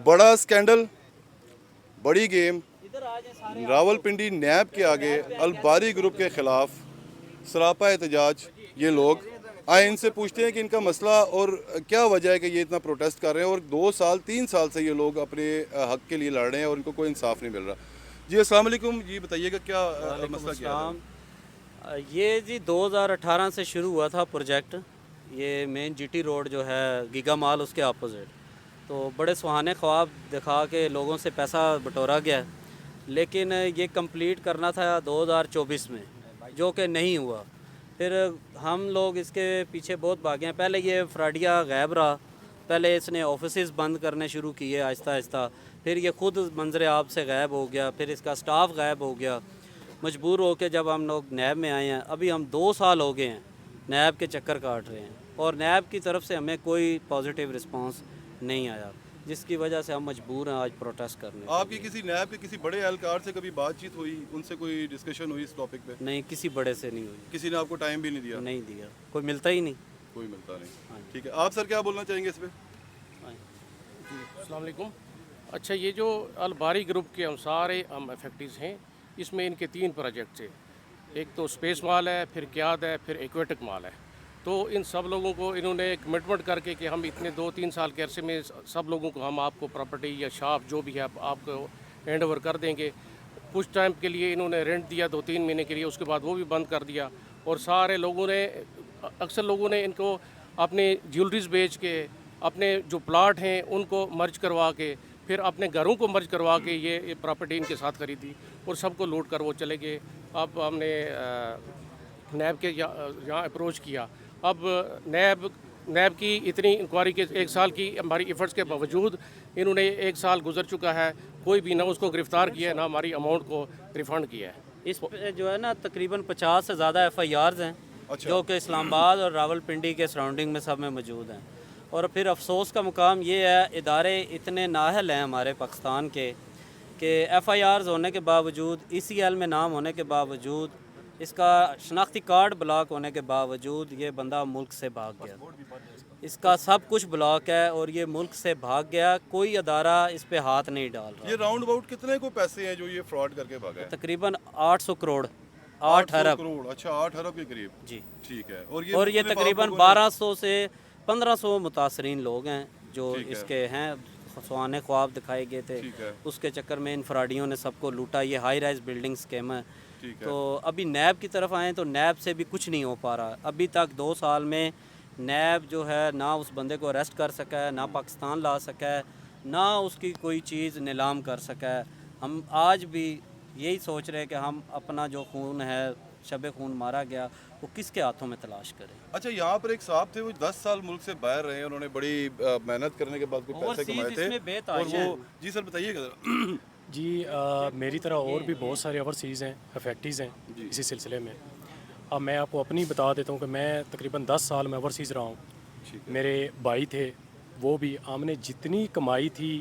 बड़ा स्कैंडल, बड़ी गेम। रावलपिंडी नैब के आगे अलबारी ग्रुप के खिलाफ सरापा एहतजाज। ये लोग आए, इनसे पूछते हैं कि इनका मसला और क्या वजह है कि ये इतना प्रोटेस्ट कर रहे हैं, और 2 साल 3 साल से ये लोग अपने हक के लिए लड़ रहे हैं और इनको कोई इंसाफ नहीं मिल रहा। जी अस्सलाम वालेकुम, जी बताइएगा क्या मसला क्या है? ये जी 2018 से शुरू हुआ था प्रोजेक्ट। ये मेन जीटी रोड जो है गीगा माल, उसके अपोजिट। तो बड़े सुहाने ख्वाब दिखा के लोगों से पैसा बटोरा गया, लेकिन ये कंप्लीट करना था 2024 में, जो कि नहीं हुआ। फिर हम लोग इसके पीछे बहुत भागे हैं। पहले ये फ्राडिया गायब रहा, पहले इसने ऑफिसेज बंद करने शुरू किए आहिस्ता आहिस्ता, फिर ये खुद मंजर आप से गायब हो गया, फिर इसका स्टाफ गायब हो गया। मजबूर हो के जब हम लोग नैब में आए हैं, अभी हम 2 साल हो गए हैं नैब के चक्कर काट रहे हैं, और नैब की तरफ से हमें कोई पॉजिटिव रिस्पांस नहीं आया, जिसकी वजह से हम मजबूर हैं आज प्रोटेस्ट करने। आपकी किसी नैब के किसी बड़े एहलकार से कभी बातचीत हुई, उनसे कोई डिस्कशन हुई इस टॉपिक पे? नहीं, किसी बड़े से नहीं हुई। किसी ने आपको टाइम भी नहीं दिया? नहीं दिया, कोई मिलता ही नहीं। कोई मिलता नहीं। ठीक है, आप सर क्या बोलना चाहेंगे इस पे? अस्सलाम वालेकुम। अच्छा, ये जो अलबारी ग्रुप के हम सारे हम इफेक्टिव हैं, इसमें इनके 3 प्रोजेक्ट्स हैं। एक तो स्पेस माल है, फिर क्याद है, फिर एक्वेटिक माल है। तो इन सब लोगों को इन्होंने कमिटमेंट करके कि हम इतने 2-3 साल के अरसे में सब लोगों को हम आपको प्रॉपर्टी या शॉप जो भी है आपको हैंड ओवर कर देंगे। कुछ टाइम के लिए इन्होंने रेंट दिया 2-3 महीने के लिए, उसके बाद वो भी बंद कर दिया। और सारे लोगों ने, अक्सर लोगों ने इनको अपने ज्वेलरीज बेच के, अपने जो प्लाट हैं उनको मर्ज करवा के, फिर अपने घरों को मर्ज करवा के ये प्रॉपर्टी इनके साथ खरीदी और सबको लूट कर वो चले गए। अब हमने नैब के यहाँ अप्रोच किया। अब नैब की इतनी इंक्वायरी के 1 साल की हमारी एफर्ट्स के बावजूद इन्होंने 1 साल गुजर चुका है, कोई भी ना उसको गिरफ़्तार किया है, ना हमारी अमाउंट को रिफ़ंड किया है। इस पे जो है ना तकरीबन 50 से ज़्यादा FIRs हैं। अच्छा। जो कि इस्लामाबाद और रावलपिंडी के सराउंडिंग में सब में मौजूद हैं। और फिर अफसोस का मुकाम ये है, इदारे इतने नाअहल हैं हमारे पाकिस्तान के कि FIRs होने के बावजूद, ECL में नाम होने के बावजूद, इसका शनाख्ती कार्ड ब्लॉक होने के बावजूद ये बंदा मुल्क से भाग गया। इसका सब कुछ ब्लॉक है और ये मुल्क से भाग गया, कोई अदारा इस पे हाथ नहीं डाल रहा। ये राउंड अबाउट कितने को पैसे हैं जो ये फ्रॉड करके भागा है? तकरीबन 800 करोड़, 8 अरब करोड़। अच्छा, 8 अरब के करीब। जी। ठीक है। और ये मुख्तलिफ आप तकरीबन लोगों ने- 1200 से 1500 मुतासरीन लोग हैं जो ठीक है। इसके हैं। सुहाने ख्वाब दिखाए गए थे, ठीक है। उसके चक्कर में इन फ्राडियों ने सबको लूटा। ये हाई राइज बिल्डिंग स्कीम है। ठीक है। तो अभी नैब की तरफ आए तो नैब से भी कुछ नहीं हो पा रहा। अभी तक 2 साल में नैब जो है ना उस बंदे को अरेस्ट कर सका है, ना पाकिस्तान ला सका है, ना उसकी कोई चीज़ नीलाम कर सका है। हम आज भी यही सोच रहे हैं कि हम अपना जो खून है, शब खून मारा गया, वो किसके हाथों में तलाश करें। अच्छा, यहाँ पर एक साहब थे, वो 10 साल मुल्क से बाहर रहे हैं, उन्होंने बड़ी मेहनत करने के बाद कुछ पैसे Overseas कमाए थे। इसमें बेताज और वो हैं। जी सर बताइएगा जरा। जी मेरी तरह और भी बहुत सारे ओवरसीज़ हैं, इफेक्टिव्स हैं इसी सिलसिले में। अब मैं आपको अपनी बता देता हूँ कि मैं तकरीबन 10 साल में ओवरसीज़ रहा हूँ। मेरे भाई थे, वो भी, हमने जितनी कमाई थी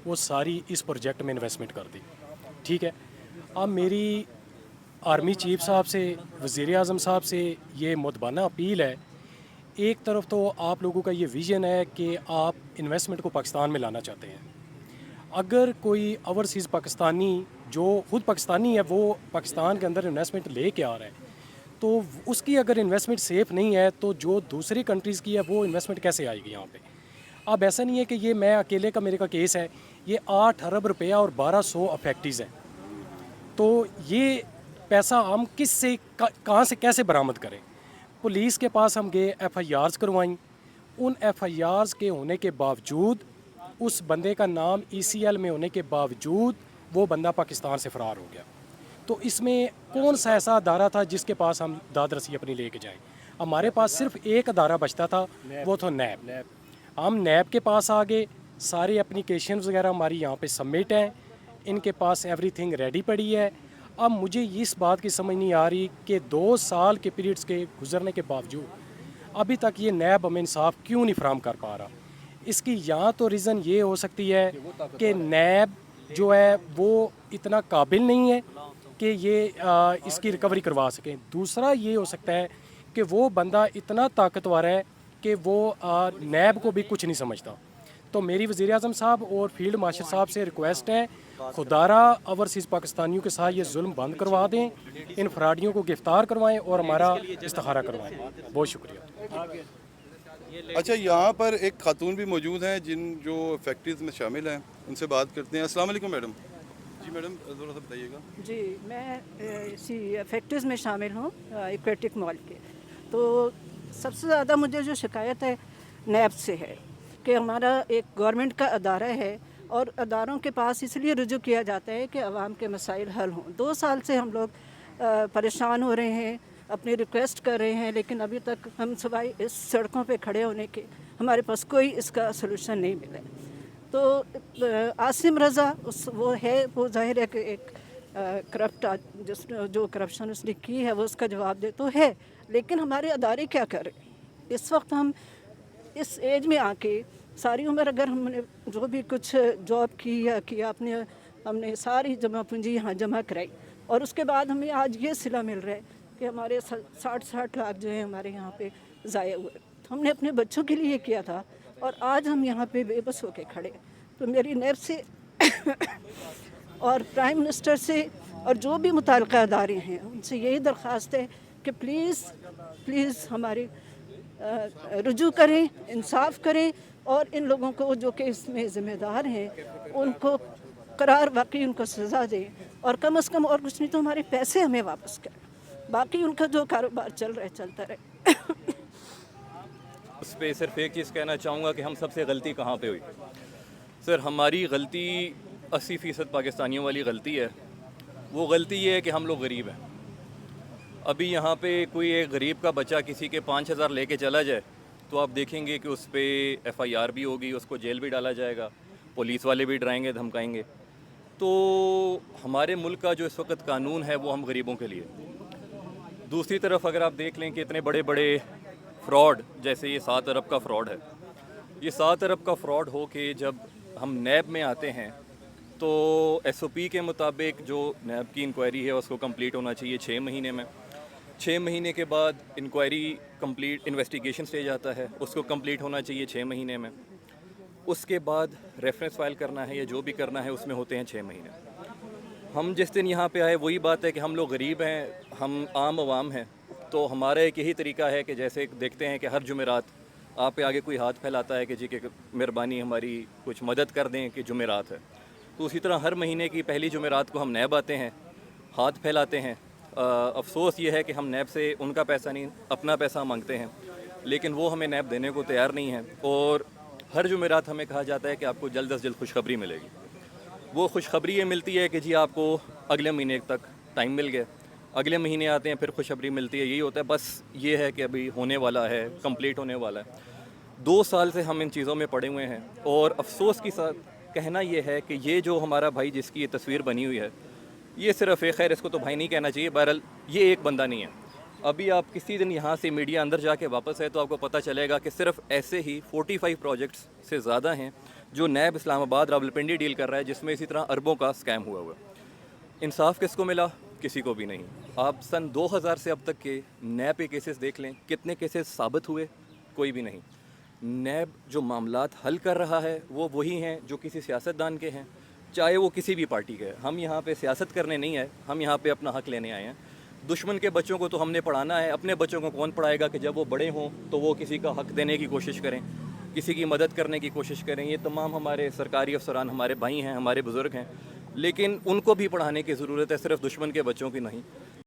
वो सारी इस प्रोजेक्ट में इन्वेस्टमेंट कर दी। ठीक है। अब मेरी आर्मी चीफ साहब से, वज़ीर आज़म साहब से ये मुतबाना अपील है। एक तरफ तो आप लोगों का ये विज़न है कि आप इन्वेस्टमेंट को पाकिस्तान में लाना चाहते हैं। अगर कोई ओवरसीज़ पाकिस्तानी जो खुद पाकिस्तानी है वो पाकिस्तान के अंदर इन्वेस्टमेंट लेके आ रहा है, तो उसकी अगर इन्वेस्टमेंट सेफ़ नहीं है तो जो दूसरी कंट्रीज़ की है वो इन्वेस्टमेंट कैसे आएगी यहाँ पे? अब ऐसा नहीं है कि ये मैं अकेले का मेरे का केस है, ये 8 अरब रुपया और 1200 अफेक्टिव्स हैं। तो ये पैसा हम किस से कहाँ से कैसे बरामद करें? पुलिस के पास हम गए, FIRs करवाई। उन FIRs के होने के बावजूद, उस बंदे का नाम ECL में होने के बावजूद वो बंदा पाकिस्तान से फ़रार हो गया। तो इसमें कौन सा ऐसा अदारा था जिसके पास हम दाद रसी अपनी लेके जाएं? हमारे पास सिर्फ एक अदारा बचता था, वो था नैब। हम नैब के पास आ गए, सारे एप्लीकेशन वगैरह हमारी यहाँ पे सबमिट हैं, इनके पास एवरीथिंग रेडी पड़ी है। अब मुझे इस बात की समझ नहीं आ रही कि 2 साल के पीरियड्स के गुजरने के बावजूद अभी तक ये नैब हमें इंसाफ क्यों नहीं फराहम कर पा रहा। इसकी यहाँ तो रीज़न ये हो सकती है कि नैब जो है वो इतना काबिल नहीं है कि ये इसकी रिकवरी करवा सकें। दूसरा ये हो सकता है कि वो बंदा इतना ताकतवर है कि वो नैब को भी कुछ नहीं समझता। तो मेरी वज़ीर आज़म साहब और फील्ड मार्शल साहब से रिक्वेस्ट है, खुदारा ओवरसीज़ पाकिस्तानियों के साथ ये जुल्म बंद करवा दें, इन फराडियों को गिरफ्तार करवाएं और हमारा इस्तिखारा करवाएं। बहुत शुक्रिया। अच्छा, यहाँ पर एक खातून भी मौजूद हैं जो फैक्ट्रीज में शामिल हैं, उनसे बात करते हैं। अस्सलाम वालेकुम मैडम। जी मैडम, ज़रा सा बताइएगा। जी, मैं इसी फैक्ट्रीज़ में शामिल हूँ एक्वेटिक मॉल के। तो सबसे ज़्यादा मुझे जो शिकायत है नैब से है कि हमारा एक गवर्नमेंट का अदारा है और अदारों के पास इसलिए रुजू किया जाता है कि आवाम के मसाइल हल हों। 2 साल से हम लोग परेशान हो रहे हैं, अपनी रिक्वेस्ट कर रहे हैं, लेकिन अभी तक हम सिवाय इस सड़कों पे खड़े होने के हमारे पास कोई इसका सलूशन नहीं मिला। तो आसिम रज़ा वो जाहिर है कि एक करप्ट जो करप्शन उसने की है वो उसका जवाब दे तो है, लेकिन हमारे अदारे क्या कर रहे हैं इस वक्त? हम इस एज में आके सारी उम्र अगर हमने जो भी कुछ जॉब की या किया हमने सारी जमा पूंजी यहाँ जमा कराई और उसके बाद हमें आज ये सिला मिल रहा है कि हमारे 60 लाख जो है हमारे यहाँ पे ज़ाया हुए। हमने अपने बच्चों के लिए किया था और आज हम यहाँ पे बेबस होके खड़े। तो मेरी नैब से और प्राइम मिनिस्टर से और जो भी मुताल्लिक़ा अदारे हैं उनसे यही दरख्वास्त है कि प्लीज़ हमारी रुजू करें, इंसाफ करें और इन लोगों को जो कि इसमें ज़िम्मेदार हैं उनको करार वाकई उनको सज़ा दें और कम से कम और कुछ नहीं तो हमारे पैसे हमें वापस करें, बाकी उनका जो कारोबार चल रहा है चलता रहे। उस पर सिर्फ एक चीज़ कहना चाहूँगा कि हम सबसे गलती कहाँ पे हुई। सर, हमारी गलती 80% पाकिस्तानियों वाली गलती है। वो गलती ये है कि हम लोग गरीब हैं। अभी यहाँ पे कोई एक गरीब का बच्चा किसी के 5,000 लेके चला जाए तो आप देखेंगे कि उस पर FIR भी होगी, उसको जेल भी डाला जाएगा, पुलिस वाले भी डराएंगे धमकाएंगे। तो हमारे मुल्क का जो इस वक्त कानून है वो हम गरीबों के लिए। दूसरी तरफ अगर आप देख लें कि इतने बड़े बड़े फ्रॉड, जैसे ये 7 अरब का फ्रॉड है, ये 7 अरब का फ्रॉड हो के जब हम नैब में आते हैं तो SOP के मुताबिक जो नैब की इंक्वायरी है उसको कंप्लीट होना चाहिए 6 महीने में। 6 महीने के बाद इंक्वायरी कंप्लीट, इन्वेस्टिगेशन स्टेज आता है, उसको कंप्लीट होना चाहिए 6 महीने में। उसके बाद रेफरेंस फाइल करना है या जो भी करना है उसमें होते हैं 6 महीने। हम जिस दिन यहाँ पे आए वही बात है कि हम लोग गरीब हैं, हम आम आवाम हैं, तो हमारा एक यही तरीका है कि जैसे देखते हैं कि हर जुमेरात आप पे आगे कोई हाथ फैलाता है कि जी कि मेहरबानी हमारी कुछ मदद कर दें कि जुमेरात है, तो उसी तरह हर महीने की पहली जुमेरात को हम नैब आते हैं, हाथ फैलाते हैं। अफसोस ये है कि हम नैब से उनका पैसा नहीं अपना पैसा मांगते हैं, लेकिन वो हमें नैब देने को तैयार नहीं है। और हर जुमेरात हमें कहा जाता है कि आपको जल्द अज जल्द खुशखबरी मिलेगी। वो खुशखबरी ये मिलती है कि जी आपको अगले महीने तक टाइम मिल गया। अगले महीने आते हैं फिर खुशखबरी मिलती है, यही होता है। बस ये है कि अभी होने वाला है, कंप्लीट होने वाला है। 2 साल से हम इन चीज़ों में पड़े हुए हैं और अफसोस के साथ कहना ये है कि ये जो हमारा भाई जिसकी ये तस्वीर बनी हुई है, ये सिर्फ एक, खैर इसको तो भाई नहीं कहना चाहिए, बहरहाल ये एक बंदा नहीं है। अभी आप किसी दिन यहाँ से मीडिया अंदर जाके वापस है तो आपको पता चलेगा कि सिर्फ ऐसे ही 45 प्रोजेक्ट्स से ज़्यादा हैं जो नैब इस्लामाबाद रावलपिंडी डील कर रहा है, जिसमें इसी तरह अरबों का स्कैम हुआ हुआ। इंसाफ किसको मिला? किसी को भी नहीं। आप सन 2000 से अब तक के नैब के केसेस देख लें, कितने केसेस साबित हुए? कोई भी नहीं। नैब जो मामलात हल कर रहा है वो वही हैं जो किसी सियासतदान के हैं, चाहे वो किसी भी पार्टी के हैं। हम यहाँ पे सियासत करने नहीं आए, हम यहाँ पे अपना हक लेने आए हैं। दुश्मन के बच्चों को तो हमने पढ़ाना है, अपने बच्चों को कौन पढ़ाएगा कि जब वो बड़े हों तो वो किसी का हक देने की कोशिश करें, किसी की मदद करने की कोशिश करें। ये तमाम हमारे सरकारी अफसरान हमारे भाई हैं, हमारे बुज़ुर्ग हैं, लेकिन उनको भी पढ़ाने की ज़रूरत है, सिर्फ दुश्मन के बच्चों की नहीं।